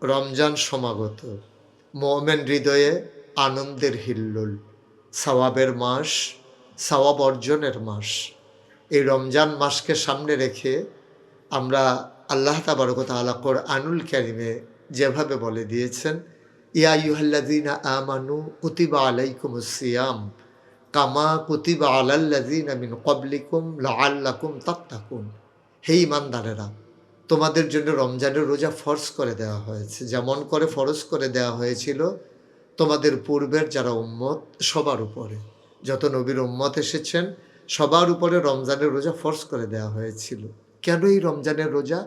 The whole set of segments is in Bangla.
রমজান সমাগত, মুমিন হৃদয়ে আনন্দের হিল্লোল, সওয়াবের মাস, সওয়াব অর্জনের মাস। এই রমজান মাসকে সামনে রেখে আমরা আল্লাহ তাবারক ওয়া তাআলা কোরআনুল কারীমে যেভাবে বলে দিয়েছেন, ইয়া আইয়ুহাল্লাযীনা আমানু কুতিবা আলাইকুমুস সিয়াম কামা কুতিবা আলাল্লাযীনা মিন ক্বাবলিকুম লাআল্লাকুম তাত্তাকুন। হে ঈমানদারেরা, তোমাদের জন্য রমজানের রোজা ফরজ করে দেওয়া হয়েছে, যেমন করে ফরজ করে দেওয়া হয়েছিল তোমাদের পূর্বের যারা উম্মত সবার উপরে, যত নবীর উম্মত এসেছেন সবার উপরে রমজানের রোজা ফরজ করে দেওয়া হয়েছিল। কেন এই রমজানের রোজা?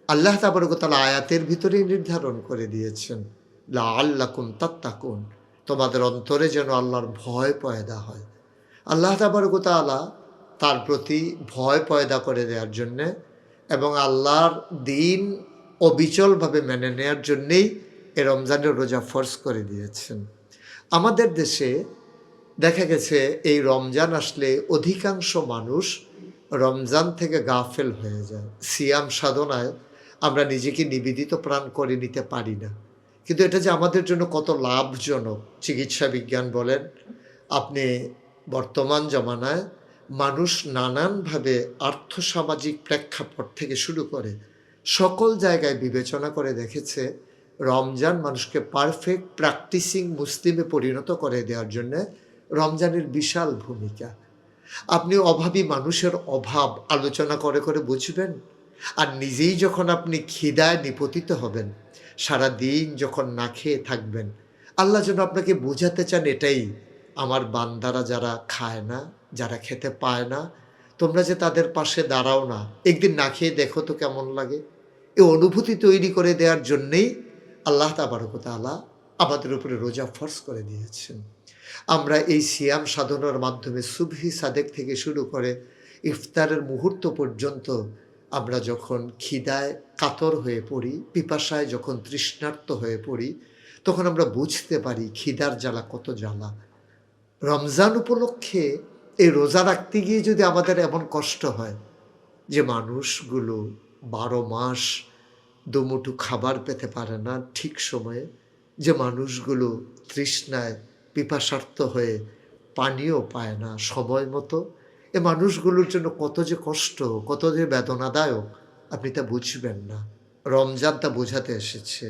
আল্লাহ তাবারক ওয়া তাআলা আয়াতের ভিতরেই নির্ধারণ করে দিয়েছেন, লাআল্লাকুম তাত্তাকুন, তোমাদের অন্তরে যেন আল্লাহর ভয় পয়দা হয়। আল্লাহ তাবারক ওয়া তাআলা তার প্রতি ভয় পয়দা করে দেওয়ার জন্যে এবং আল্লাহর দিন অবিচলভাবে মেনে নেওয়ার জন্যেই এ রমজানের রোজা ফরজ করে দিয়েছেন। আমাদের দেশে দেখা গেছে এই রমজান আসলে অধিকাংশ মানুষ রমজান থেকে গাফেল হয়ে যায়। সিয়াম সাধনায় আমরা নিজেকে নিবেদিত প্রাণ করে নিতে পারি না, কিন্তু এটা যে আমাদের জন্য কত লাভজনক। চিকিৎসা বিজ্ঞান বলেন, আপনি বর্তমান জমানায় মানুষ নানানভাবে আর্থসামাজিক প্রেক্ষাপট থেকে শুরু করে সকল জায়গায় বিবেচনা করে দেখেছে রমজান মানুষকে পারফেক্ট প্র্যাকটিসিং মুসলিমে পরিণত করে দেওয়ার জন্য রমজানের বিশাল ভূমিকা। আপনি অভাবী মানুষের অভাব আলোচনা করে করে বুঝবেন, আর নিজেই যখন আপনি খিদায় নিপতিত হবেন, সারা দিন যখন না খেয়ে থাকবেন, আল্লাহ যেন আপনাকে বোঝাতে চান এটাই, আমার বান্দারা যারা খায় না, যারা খেতে পায় না, তোমরা যে তাদের পাশে দাঁড়াও না, একদিন না খেয়ে দেখো তো কেমন লাগে। এই অনুভূতি তৈরি করে দেওয়ার জন্যেই আল্লাহ তাবারক ওয়া তাআলা আমাদের উপরে রোজা ফরজ করে দিয়েছেন। আমরা এই সিয়াম সাধনার মাধ্যমে সুবহি সাদেক থেকে শুরু করে ইফতারের মুহূর্ত পর্যন্ত আমরা যখন খিদায় কাতর হয়ে পড়ি, পিপাসায় যখন তৃষ্ণার্ত হয়ে পড়ি, তখন আমরা বুঝতে পারি খিদার জ্বালা কত জ্বালা। রমজান উপলক্ষে এই রোজা রাখতে গিয়ে যদি আমাদের এমন কষ্ট হয় যে মানুষগুলো 12 মাস দুমুঠো খাবার পেতে পারে না ঠিক সময়ে, যে মানুষগুলো তৃষ্ণায় পিপাসার্ত হয়ে পানিও পায় না সময় মতো, এ মানুষগুলোর জন্য কত যে কষ্ট, কত যে বেদনাদায়ক, আপনি তা বুঝবেন না। রমজান তা বোঝাতে এসেছে।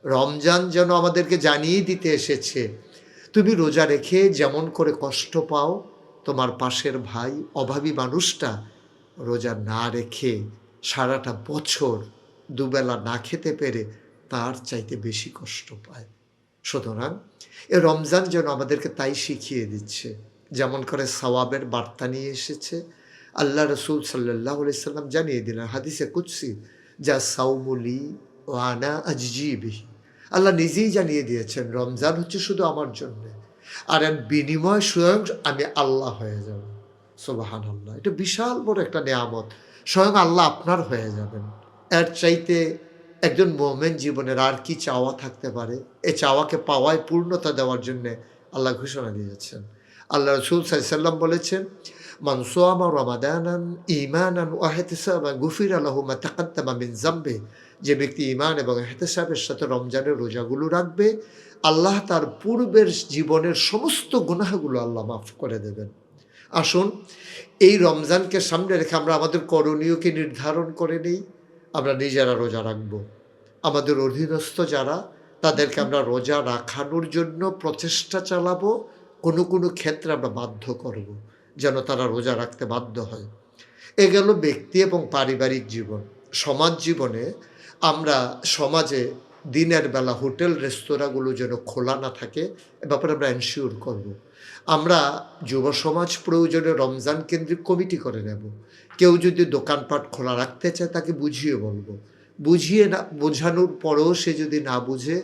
রমজান যেন আমাদেরকে জানিয়ে দিতে এসেছে, তুমি রোজা রেখে যেমন করে কষ্ট পাও, তোমার পাশের ভাই অভাবী মানুষটা রোজা না রেখে সারাটা বছর দুবেলা না খেতে পেরে তার চাইতে বেশি কষ্ট পায়। সুতরাং এ রমজান যেন আমাদেরকে তাই শিখিয়ে দিচ্ছে, যেমন করে সওয়াবের বার্তা নিয়ে এসেছে। আল্লাহ রসুল সাল্লাল্লাহু আলাইহি সাল্লাম জানিয়ে দিলেন হাদিসে কুদসি, যা সাউমুলি ও আনা আজজি বিহি। আল্লাহ নিজেই জানিয়ে দিয়েছেন রমজান হচ্ছে শুধু আমার জন্যে, আর এর বিনিময় স্বয়ং আমি আল্লাহ হয়ে যাব। সুবহানাল্লাহ, এটা বিশাল বড় একটা নেয়ামত। স্বয়ং আল্লাহ আপনার হয়ে যাবেন। এর চাইতে একজন মুমিন জীবনের আর কি চাওয়া থাকতে পারে? এই চাওয়াকে পাওয়ায় পূর্ণতা দেওয়ার জন্যে আল্লাহ ঘোষণা দিয়েছেন। আল্লাহ রসুল সাল্লাল্লাহু আলাইহি ওয়াসাল্লাম বলেছেন, মান সামা রমাদানান ঈমানান ওয়া ইহতিসাবান গুফিরা লাহু মা তাকাদ্দামা মিন যামবি। যে ব্যক্তি ঈমান এবং ইহতিসাবের সাথে রমজানের রোজাগুলো রাখবে, আল্লাহ তার পূর্বের জীবনের সমস্ত গুনাহগুলো আল্লাহ মাফ করে দেবেন। আসুন এই রমজানকে সামনে রেখে আমরা আমাদের করণীয়কে নির্ধারণ করে নিই। আমরা নিজেরা রোজা রাখবো, আমাদের অধীনস্থ যারা তাদেরকে আমরা রোজা রাখানোর জন্য প্রচেষ্টা চালাবো। কোনো কোনো ক্ষেত্রে আমরা বাধ্য করব যেন তারা রোজা রাখতে বাধ্য হয়। এ গেল ব্যক্তি এবং পারিবারিক জীবন। সমাজ জীবনে আমরা সমাজে দিনের বেলা হোটেল রেস্তোরাঁগুলো যেন খোলা না থাকে, এ ব্যাপারে আমরা এনশিওর করব। আমরা যুব সমাজ প্রয়োজনে রমজান কেন্দ্রিক কমিটি করে নেব। কেউ যদি দোকানপাট খোলা রাখতে চায় তাকে বুঝিয়ে বলবো, বুঝিয়ে না বোঝানোর পরেও সে যদি না বুঝে,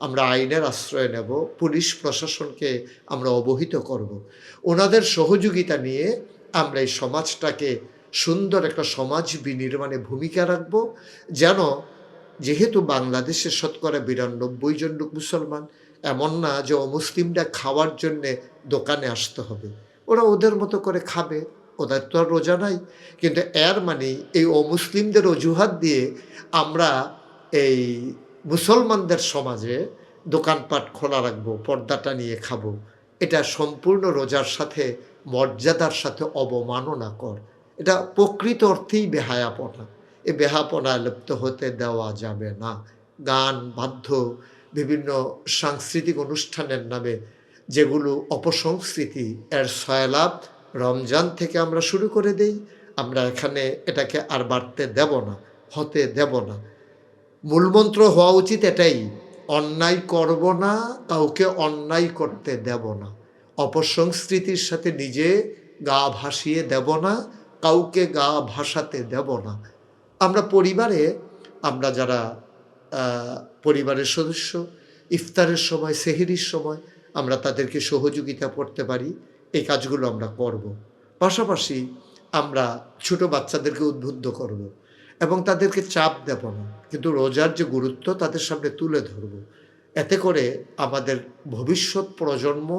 আমরা আইনের আশ্রয় নেব, পুলিশ প্রশাসনকে আমরা অবহিত করব। ওনাদের সহযোগিতা নিয়ে আমরা এই সমাজটাকে সুন্দর একটা সমাজ বিনির্মাণে ভূমিকা রাখব। যেন, যেহেতু বাংলাদেশের শতকরা 92 জন লোক মুসলমান, এমন না যে অমুসলিমরা খাওয়ার জন্যে দোকানে আসতে হবে। ওরা ওদের মতো করে খাবে, ওদের তো আর রোজা নাই। কিন্তু এর মানে এই অমুসলিমদের অজুহাত দিয়ে আমরা এই মুসলমানদের সমাজে দোকানপাট খোলা রাখবো, পর্দাটা নিয়ে খাবো, এটা সম্পূর্ণ রোজার সাথে মর্যাদার সাথে অবমাননা কর। এটা প্রকৃত অর্থেই বেহায়াপনা। এই বেহাপনায় লিপ্ত হতে দেওয়া যাবে না। গান বাদ্য বিভিন্ন সাংস্কৃতিক অনুষ্ঠানের নামে যেগুলো অপসংস্কৃতি, এর সয়লাভ রমজান থেকে আমরা শুরু করে দেই। আমরা এখানে এটাকে আর বাড়তে দেব না, হতে দেব না। মূলমন্ত্র হওয়া উচিত এটাই, অন্যায় করব না, কাউকে অন্যায় করতে দেব না। অপসংস্কৃতির সাথে নিজে গা ভাসিয়ে দেব না, কাউকে গা ভাসাতে দেব না। আমরা পরিবারে, আমরা যারা পরিবারের সদস্য, ইফতারের সময়, সেহরির সময় আমরা তাদেরকে সহযোগিতা করতে পারি, এই কাজগুলো আমরা করব। পাশাপাশি আমরা ছোট বাচ্চাদেরকে উদ্বুদ্ধ করব এবং তাদেরকে চাপ দেব না, কিন্তু রোজার যে গুরুত্ব তাদের সামনে তুলে ধরব। এতে করে আমাদের ভবিষ্যৎ প্রজন্ম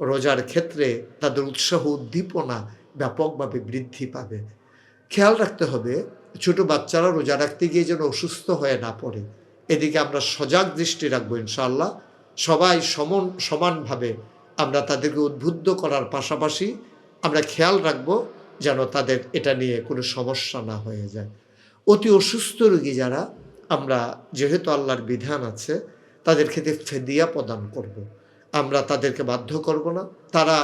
রোজার ক্ষেত্রে তাদের উৎসাহ উদ্দীপনা ব্যাপকভাবে বৃদ্ধি পাবে। খেয়াল রাখতে হবে ছোট বাচ্চারা রোজা রাখতে গিয়ে যেন অসুস্থ হয়ে না পড়ে, এদিকে আমরা সজাগ দৃষ্টি রাখবো ইনশাআল্লাহ। সবাই সমানভাবে আমরা তাদেরকে উদ্বুদ্ধ করার পাশাপাশি আমরা খেয়াল রাখবো যেন তাদের এটা নিয়ে কোনো সমস্যা না হয়ে যায়। অতি অসুস্থ রোগী যারা, আমরা যেহেতু আল্লাহর বিধান আছে তাদের ক্ষেত্রে ফেদিয়া প্রদান করব। আমরা তাদেরকে বাধ্য করব না। তারা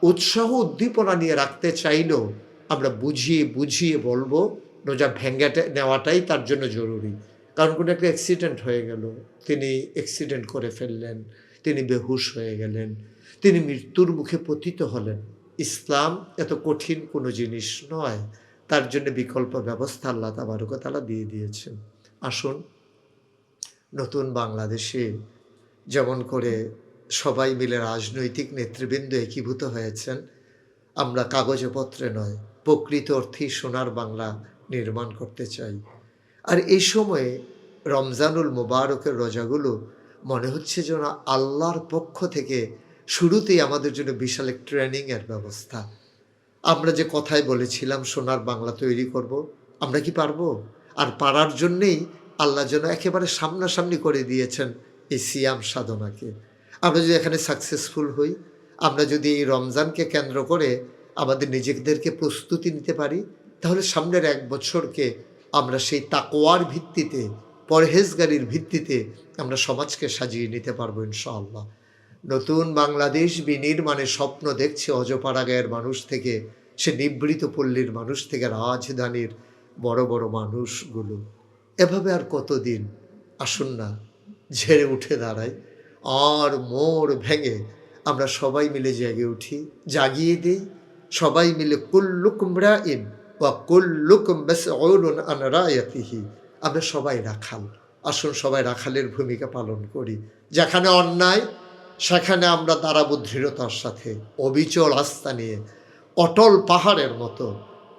উৎসাহ উদ্দীপনা নিয়ে রাখতে চাইলেও আমরা বুঝিয়ে বুঝিয়ে বলবো রোজা ভেঙে নেওয়াটাই তার জন্য জরুরি। কারণ কোনো একটা অ্যাক্সিডেন্ট হয়ে গেল, তিনি অ্যাক্সিডেন্ট করে ফেললেন, তিনি বেহুশ হয়ে গেলেন, তিনি মৃত্যুর মুখে পতিত হলেন। ইসলাম এত কঠিন কোনো জিনিস নয়, তার জন্য বিকল্প ব্যবস্থা আল্লাহ তাবারক ওয়া তাআলা দিয়ে দিয়েছেন। আসুন, নতুন বাংলাদেশে যেমন করে সবাই মিলে রাজনৈতিক নেতৃবৃন্দ একীভূত হয়েছেন, আমরা কাগজে পত্রে নয় প্রকৃত অর্থেই সোনার বাংলা নির্মাণ করতে চাই। আর এই সময়ে রমজানুল মুবারকের রোজাগুলো মনে হচ্ছে যেন আল্লাহর পক্ষ থেকে শুরুতেই আমাদের জন্য বিশাল এক ট্রেনিংয়ের ব্যবস্থা। আমরা যে কথায় বলেছিলাম সোনার বাংলা তৈরি করব, আমরা কি পারবো? আর পারার জন্যেই আল্লাহ যেন একেবারে সামনাসামনি করে দিয়েছেন এই সিয়াম সাধনাকে। আমরা যদি এখানে সাকসেসফুল হই, আমরা যদি এই রমজানকে কেন্দ্র করে আমাদের নিজেদেরকে প্রস্তুতি নিতে পারি, তাহলে সামনের এক বছরকে আমরা সেই তাকওয়ার ভিত্তিতে, পরহেজগারির ভিত্তিতে আমরা সমাজকে সাজিয়ে নিতে পারবো ইনশাআল্লাহ। নতুন বাংলাদেশ বিনির্মাণের স্বপ্ন দেখছে অজপাড়াগাঁয়ের মানুষ থেকে, সে নিবৃত পল্লীর মানুষ থেকে রাজধানীর বড় বড় মানুষগুলো। এভাবে আর কতদিন? আসুন না ঝেড়ে উঠে দাঁড়াই, আর মোড় ভেঙে আমরা সবাই মিলে জেগে উঠি, জাগিয়ে দিই সবাই মিলে কুল্লুকুম রাইন ওয়া কুল্লুকুম মাসউলুন আন রায়াতিহি। আমরা সবাই রাখাল, আসুন সবাই রাখালের ভূমিকা পালন করি। যেখানে অন্যায় সেখানে আমরা দাঁড়াবো দৃঢ়তার সাথে, অবিচল আস্থা নিয়ে, অটল পাহাড়ের মতো।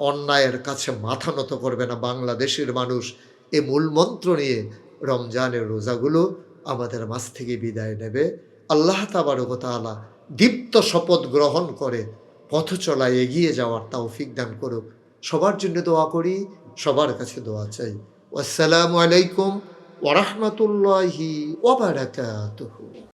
অন্যায়ের কাছে মাথা নত করবে না বাংলাদেশের মানুষ। এ মূলমন্ত্র নিয়ে রমজানের রোজাগুলো আমাদের মাঝ থেকে বিদায় নেবে। আল্লাহ তাবারক ওয়া তাআলা দীপ্ত শপথ গ্রহণ করে পথ চলায় এগিয়ে যাওয়ার তৌফিক দান করুক। সবার জন্য দোয়া করি, সবার কাছে দোয়া চাই। আসসালামু আলাইকুম ওয়া রাহমাতুল্লাহি ওয়া বারাকাতুহু।